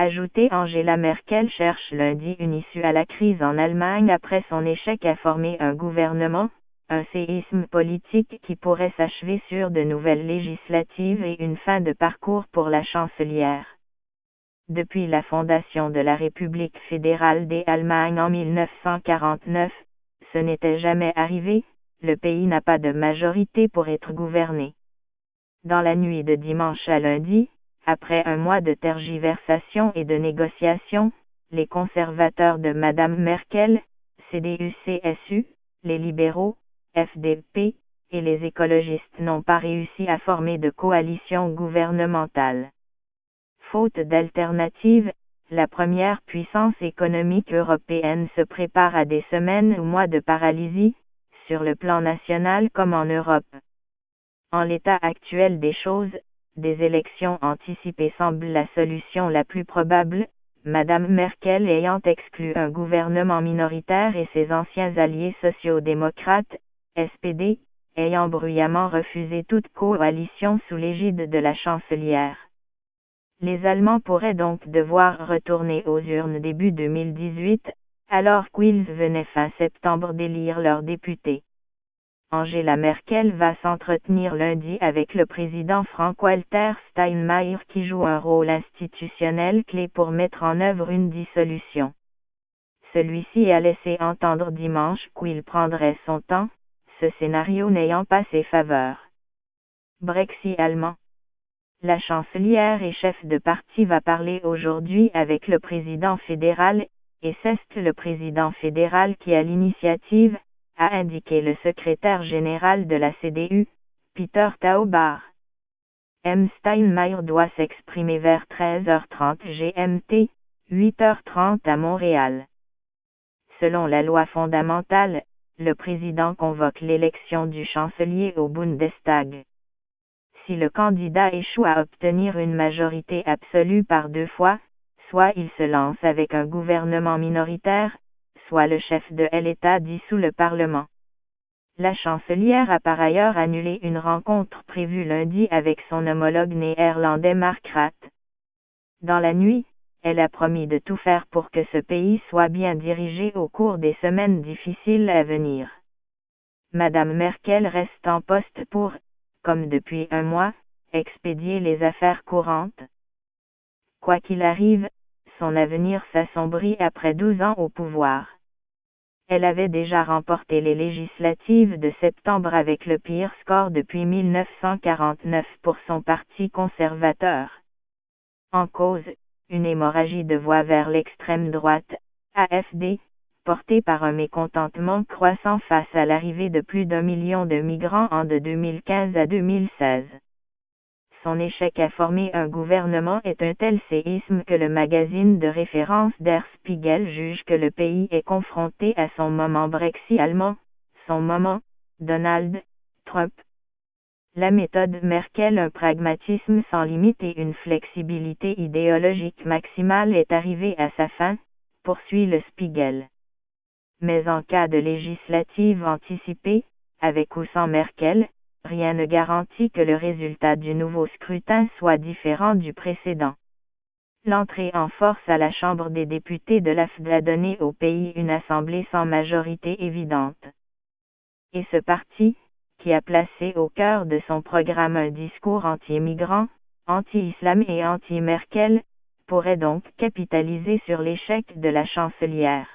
Ajoutez Angela Merkel cherche lundi une issue à la crise en Allemagne après son échec à former un gouvernement, un séisme politique qui pourrait s'achever sur de nouvelles législatives et une fin de parcours pour la chancelière. Depuis la fondation de la République fédérale d'Allemagne en 1949, ce n'était jamais arrivé, le pays n'a pas de majorité pour être gouverné. Dans la nuit de dimanche à lundi, après un mois de tergiversation et de négociations, les conservateurs de Madame Merkel, CDU-CSU, les libéraux, FDP, et les écologistes n'ont pas réussi à former de coalition gouvernementale. Faute d'alternative, la première puissance économique européenne se prépare à des semaines ou mois de paralysie, sur le plan national comme en Europe. En l'état actuel des choses, des élections anticipées semblent la solution la plus probable, Madame Merkel ayant exclu un gouvernement minoritaire et ses anciens alliés sociaux-démocrates, SPD, ayant bruyamment refusé toute coalition sous l'égide de la chancelière. Les Allemands pourraient donc devoir retourner aux urnes début 2018, alors qu'ils venaient fin septembre d'élire leurs députés. Angela Merkel va s'entretenir lundi avec le président Frank-Walter Steinmeier qui joue un rôle institutionnel clé pour mettre en œuvre une dissolution. Celui-ci a laissé entendre dimanche qu'il prendrait son temps, ce scénario n'ayant pas ses faveurs. Brexit allemand. La chancelière et chef de parti va parler aujourd'hui avec le président fédéral, et c'est le président fédéral qui a l'initiative, a indiqué le secrétaire général de la CDU, Peter Tauber. M. Steinmeier doit s'exprimer vers 13h30 GMT, 8h30 à Montréal. Selon la loi fondamentale, le président convoque l'élection du chancelier au Bundestag. Si le candidat échoue à obtenir une majorité absolue par 2 fois, soit il se lance avec un gouvernement minoritaire, soit le chef de l'État dissout le Parlement. La chancelière a par ailleurs annulé une rencontre prévue lundi avec son homologue néerlandais Mark Rutte. Dans la nuit, elle a promis de tout faire pour que ce pays soit bien dirigé au cours des semaines difficiles à venir. Madame Merkel reste en poste pour, comme depuis un mois, expédier les affaires courantes. Quoi qu'il arrive, son avenir s'assombrit après 12 ans au pouvoir. Elle avait déjà remporté les législatives de septembre avec le pire score depuis 1949 pour son parti conservateur. En cause, une hémorragie de voix vers l'extrême droite, AfD, portée par un mécontentement croissant face à l'arrivée de plus d'1 million de migrants en de 2015 à 2016. Son échec à former un gouvernement est un tel séisme que le magazine de référence Der Spiegel juge que le pays est confronté à son moment Brexit allemand, son moment, Donald Trump. La méthode Merkel, un pragmatisme sans limite et une flexibilité idéologique maximale est arrivée à sa fin, poursuit le Spiegel. Mais en cas de législative anticipée, avec ou sans Merkel, rien ne garantit que le résultat du nouveau scrutin soit différent du précédent. L'entrée en force à la Chambre des députés de l'AfD a donné au pays une assemblée sans majorité évidente. Et ce parti, qui a placé au cœur de son programme un discours anti-migrants, anti-islam et anti-Merkel, pourrait donc capitaliser sur l'échec de la chancelière.